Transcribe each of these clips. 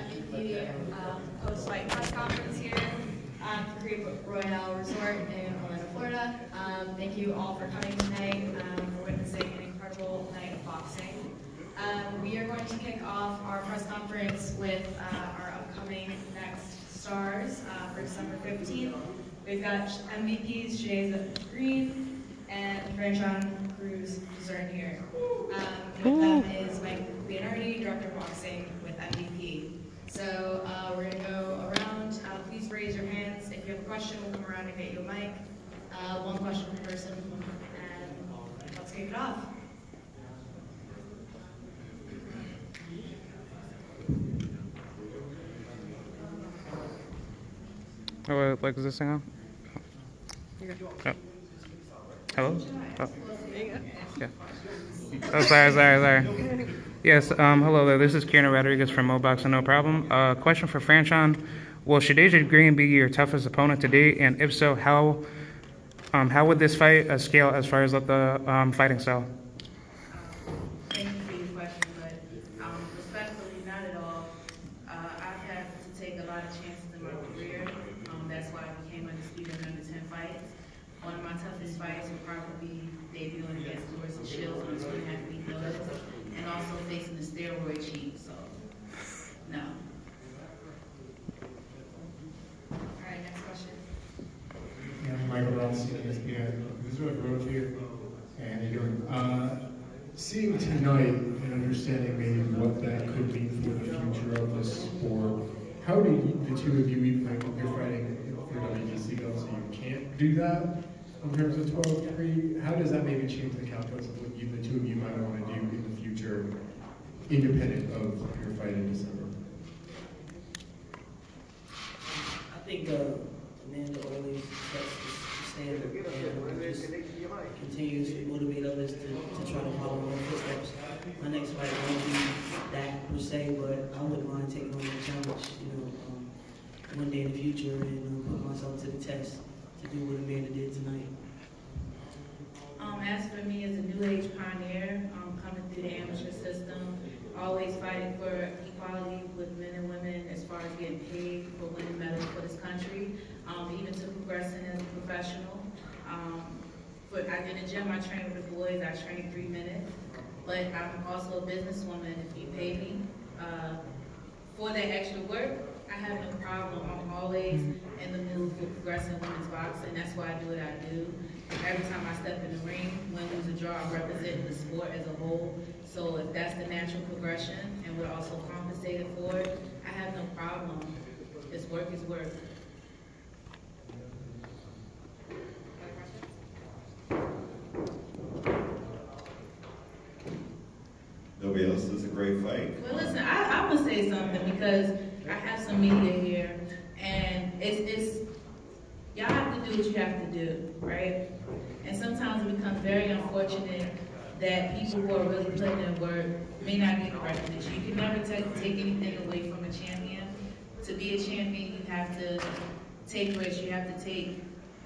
MVP post-fight press conference here at the Great Royale Resort in Orlando, Florida. Thank you all for coming tonight, for witnessing an incredible night of boxing. We are going to kick off our press conference with our upcoming next stars for December 15th. We've got MVPs Shadasia Green and Franchon Cruz Dessert here. With them is Mike Leonardi, Director of Boxing with MVP. So we're going to go around. Please raise your hands. If you have a question, we'll come around and get you a mic. One question per person, and let's kick it off. Oh, like, is this thing on? Oh. Hello? Oh. Yeah. Oh, sorry. Yes, hello there. This is Kieran Rodriguez from Moboxing No Problem. Question for Franchon. Will Shadasia Green be your toughest opponent to date? And if so, how would this fight scale as far as the fighting style? Thank you for your question, but respectfully, not at all. I've had to take a lot of chances in my career. That's why I became undisputed in under 10 fights. One of my toughest fights will probably be debuting against Doris and Shields on a 2.5-week notice, and also facing the steroid chief. So, no. All right, next question. Yeah, I'm Michael Robinson, ESPN. This is what wrote you, and you're doing. Seeing tonight and understanding maybe what that could mean for the future of the sport, how do the two of you, even like you're fighting for WBC belt, so you can't do that in terms of 12-3, how does that maybe change the calculus of what the two of you might want to do in the future, independent of your fight in December? I think Amanda always sets the standard and just continues to motivate others to try to follow her footsteps. My next fight won't be that per se, but I wouldn't mind taking on the challenge, one day in the future and put myself to the test to do what Amanda did tonight. As for me, as a new age pioneer, coming through the amateur system, always fighting for equality with men and women as far as getting paid for winning medals for this country, even to progressing as a professional. But I did a gym, I train with the boys, I train 3 minutes, but I'm also a businesswoman. If you pay me for that extra work, I have no problem. I'm always in the mood for progressing women's boxing. That's why I do what I do. Every time I step in the ring, win, lose, or draw, I'm representing the sport as a whole. So if that's the natural progression and we're also compensated for it, I have no problem. It's work is work. Nobody else does a great fight. Well, listen, I'm gonna say something because I have some media here, and it's y'all have to do what you have to do, right? And sometimes it becomes very unfortunate that people who are really putting in work may not get the recognition. You can never take anything away from a champion. To be a champion, you have to take risks. You have to take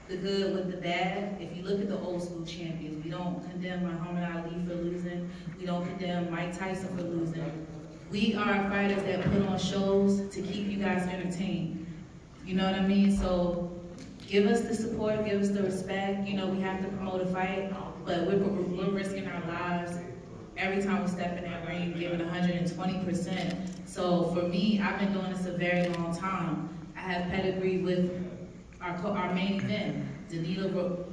the good with the bad. If you look at the old school champions, we don't condemn Muhammad Ali for losing. We don't condemn Mike Tyson for losing. We are fighters that put on shows to keep you guys entertained. You know what I mean? So give us the support, give us the respect. We have to promote a fight, but we're risking our lives every time we step in that ring, giving 120%. So for me, I've been doing this a very long time. I have pedigree with our main event, Danilo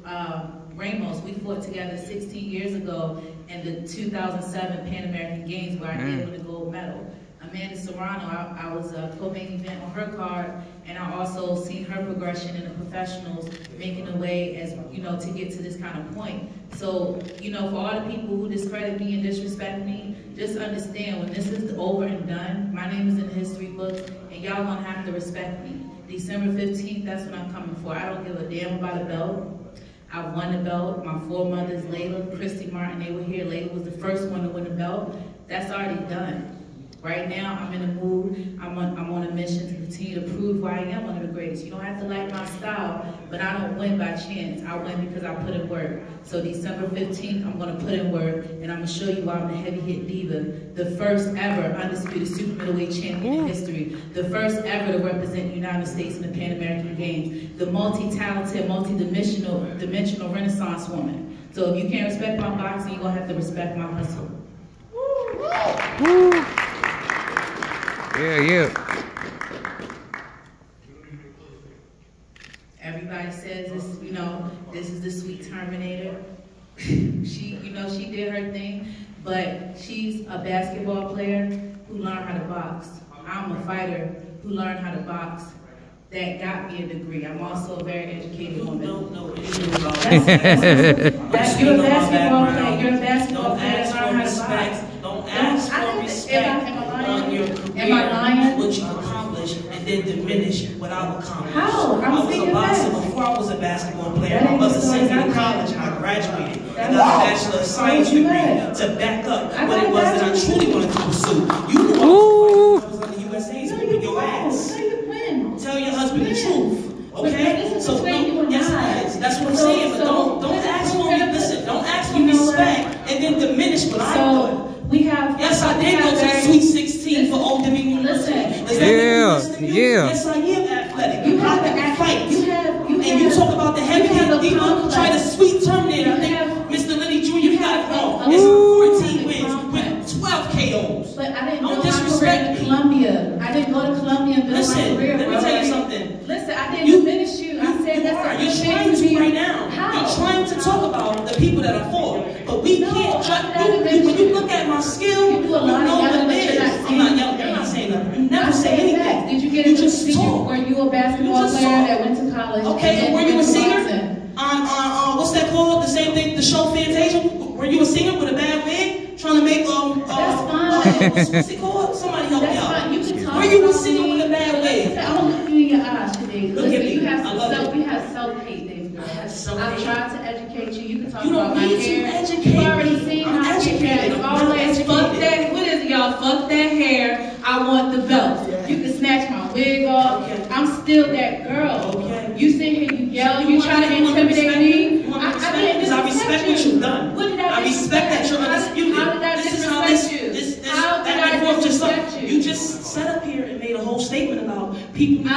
Ramos. We fought together 16 years ago in the 2007 Pan American Games where I did win a gold medal. Amanda Serrano, I was a co-main event on her card, and I also seen her progression in the professionals, making a way as to get to this kind of point. So, for all the people who discredit me and disrespect me, just understand when this is over and done, my name is in the history books, and y'all gonna have to respect me. December 15th, that's what I'm coming for. I don't give a damn about a belt. I won the belt. My foremothers, Layla, Christy Martin, they were here. Layla was the first one to win the belt. That's already done. Right now, I'm in a mood. I'm on a mission to continue to prove why I am one of the great greatest. You don't have to like my style, but I don't win by chance. I win because I put in work. So December 15th, I'm gonna put in work, and I'm gonna show you why I'm the heavy hit diva, the first ever undisputed super middleweight champion in history, the first ever to represent the United States in the Pan American Games, the multi-talented, multi-dimensional Renaissance woman. So if you can't respect my boxing, you're gonna have to respect my hustle. Woo. Yeah. Everybody says this, this is the sweet Terminator. She did her thing, but she's a basketball player who learned how to box. I'm a fighter who learned how to box. That got me a degree. I'm also a very educated woman. Don't know anything about that. You're a basketball player. You're a basketball player that learned how to box. Don't ask for respect on your career. Am I lying? What you accomplish and then diminish what I've accomplished. How? I was a boxer before I was a basketball player. My mother sent me to college and I graduated and got a Bachelor of Science degree to back up what it was that I truly wanted to pursue. You know I was on the USA's with your ass. Tell your husband the truth, okay? So yes, it is. That's what I'm saying. But don't ask for me. Listen, don't ask for respect and then diminish what I do. Yes, I did go to the Sweet 16 for Old Dominion. Listen. Yeah. Yes, I am athletic. You have to fight. And you talk about the heavy-handed diva, try to sweet Terminator. I think Mr. Lenny Jr., you got it wrong. It's 14 wins with 12 KOs. But I didn't go to Columbia. I didn't go to Columbia and build my career. Let me tell you something. Listen, I didn't diminish you. I said that's you're trying to right now. How? You're trying to talk about the people that are for. But we can't when you look at my skill, you do a lot of yelling, but you're not saying yelling. You're not saying nothing. You never say anything. Did you get into were you a basketball player that went to college? Okay, were you a singer? On what's that called? The same thing, the show Fantasia? Were you a singer with a bad wig? Trying to make that's fine. What's it called? Somebody help me out. Fine. You can talk. Were you a singer with a bad wig? I don't look you in your eyes today. Look at me. You have self-hate, baby girl. I've tried to educate you. You can talk about my hair. You've already seen how I get hair. It's always fuck that. What is it, y'all? Fuck that hair. I want the belt. You can snatch my wig off. I'm still that girl. You sit here, you yell, you try to intimidate me. I respect what you've done. What did I respect that you're undisputed. How did I disrespect you? How did I disrespect you? You just sat up here and made a whole statement about people.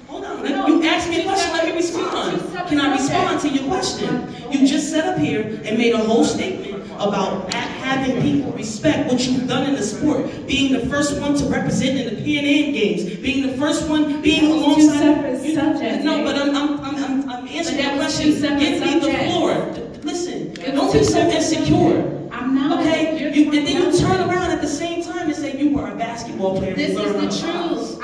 Hold on, you asked me a question, let me respond. Can I respond to your question? You just sat up here and made a whole statement about having people respect what you've done in the sport, being the first one to represent in the Pan Am Games, being the first one, being alongside. No, but I'm answering that question. Give me the floor. Listen, don't be so insecure. I'm not. Okay, and then you turn around at the same time and say you were a basketball player. This is the truth.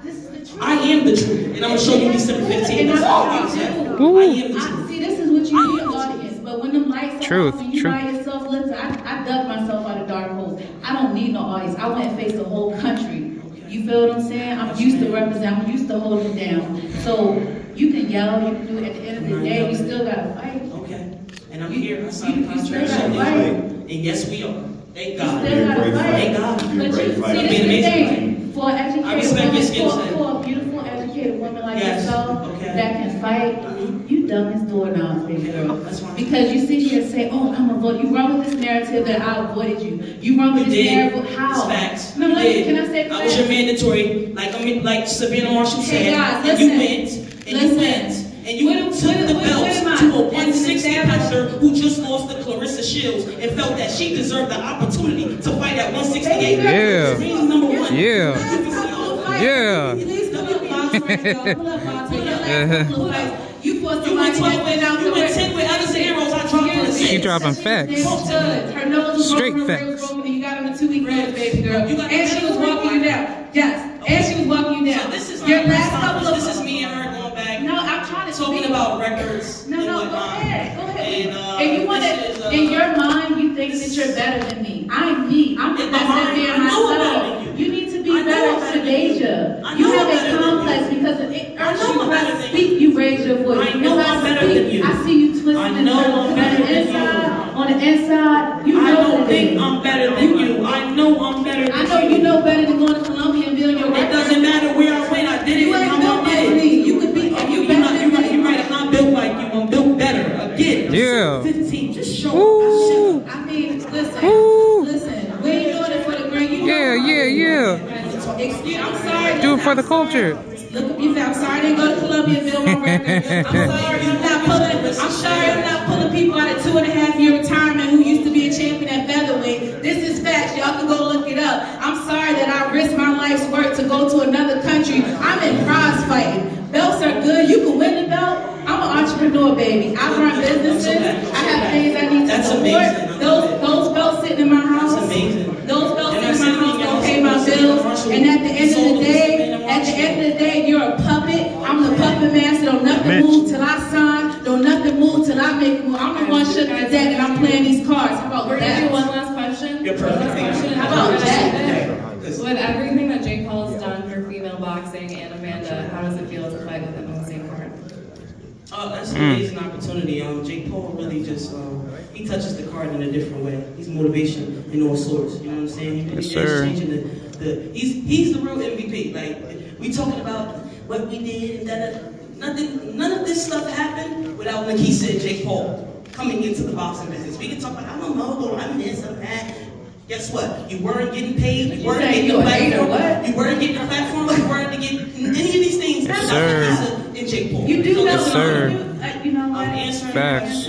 This is the truth. I am the truth, and I'm gonna show you December 15th. That's all I'm saying. I am the truth. See, this is what you need, audience. But when them lights are off and you by yourself, listen, I dug myself out of dark holes. I don't need no audience. I went and faced the whole country. You feel what I'm saying? I'm used to represent. I'm used to holding down. So you can yell, you can do it. At the end of the day, you still gotta fight. Okay. And I'm here. I signed the contract. And yes, we are. Thank God. You still gotta fight. Thank God. But you see, this is the thing. For an educated woman, for a beautiful educated woman like yourself that can fight, you dumb as doorknobs, baby girl. Because you sit here and say, "Oh, I'm a vote." You run with this narrative that I avoided you. You run with this narrative. How? It's facts. No, can I say I was your mandatory, like Savannah Marshall said. And you went, and you took the belt to a 160 pounder who just lost to Clarissa Shields and felt that she deserved the opportunity to fight at 168. Yeah. Number one. Yeah. Yeah. You fought somebody that went out you went 10 with Edison Arrows. I dropped her. She dropping facts. Her nose was straight broken, facts. and you got her in 2 week notice, baby girl. And she was walking you down. Yes. And she was walking you down. So this is your last couple of. This is me and her going back. No, I'm trying to talking about records. No, go ahead. Go ahead. And you want to, in your mind, you think that you're better than me. I'm me. I'm the best at being myself. You need to be better, Shadasia. You have a complex because of it. You speak, you raise your voice. I know I'm better than you. I see you twisting I know I'm better than you. On the inside, you know I don't think I'm better than you. I know I'm better than you. I know you know better than going to Columbia and building your record. It doesn't matter where I went. I did it. You ain't built like me. Yeah, I'm sorry. Do it for the culture. Look, I'm sorry I didn't go to Columbia and build my record. I'm sorry I'm not pulling people out of 2.5-year retirement who used to be a champion at featherweight. This is facts. Y'all can go look it up. I'm sorry that I risked my life's work to go to another country. I'm in prize fighting. Belts are good. You can win the belt. I'm an entrepreneur, baby. I run businesses. I have things I need to support. Those belts sitting in my house. That's amazing. Those belts sitting in my house don't pay my bills. And at the end of the day, you're a puppet. I'm the puppet master. Don't nothing move till I sign. Don't nothing move till I make a move. I'm the one shook the deck and I'm playing these cards. How about We're that? gonna do one last question. You're perfect. How about that? With everything that Jake Paul has done for female boxing and Amanda, how does it feel to fight with him on the same card? That's an amazing opportunity. Jake Paul really just, he touches the card in a different way. He's motivation in all sorts. You know what I'm saying? He really Yes, sir. is changing he's the real MVP. Like, we talking about what we did and none of this stuff happened without, like he said, Jake Paul coming into the boxing business. We can talk about, I'm a mogul, I'm this, I'm that. Guess what? You weren't getting paid. You weren't getting the platform. You weren't getting the platform. You weren't getting any of these things. Yes, sir. In Jake Paul. You do know, Yes, sir. you know what? Facts.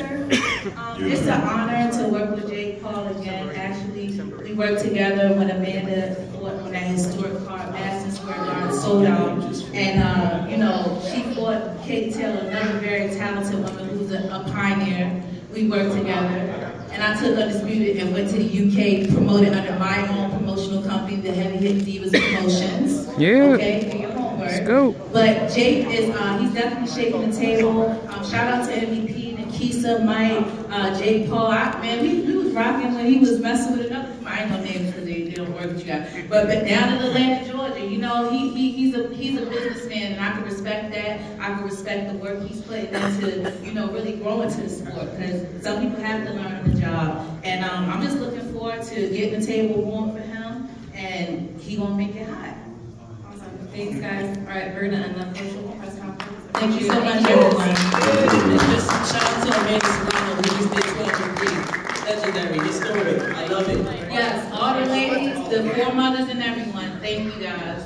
It's an honor to work with Jake Paul again. Actually, we worked together when Amanda fought on that historic card, Madison Square Garden, sold out. And, you know, she fought Katie Taylor, another very talented woman who's a pioneer. We worked together. And I took Undisputed and went to the UK, promoted under my own promotional company, the Heavy Hit Divas Promotions. Yeah. Okay, do your homework. Let's go. But Jake is, he's definitely shaking the table. Shout out to MVP, Nikisa, Mike, Jake Paul. Man, we was rocking when he was messing with another. I ain't no names because they don't work with you guys. But down in Atlanta, Georgia, you know, he's a businessman, and I can respect that. I can respect the work he's putting into, you know, really growing to the sport. Because some people have to learn on the job. And I'm just looking forward to getting the table warm for him, and he gonna make it hot. Awesome. Thanks, guys. All right, we're gonna end the official press conference. Thank you so much, everyone. Just shout out to Amanda Serrano, who just did 12 and 3. Legendary, historic. I love it. Yes, all the ladies, the four mothers, and everyone. Thank you, guys.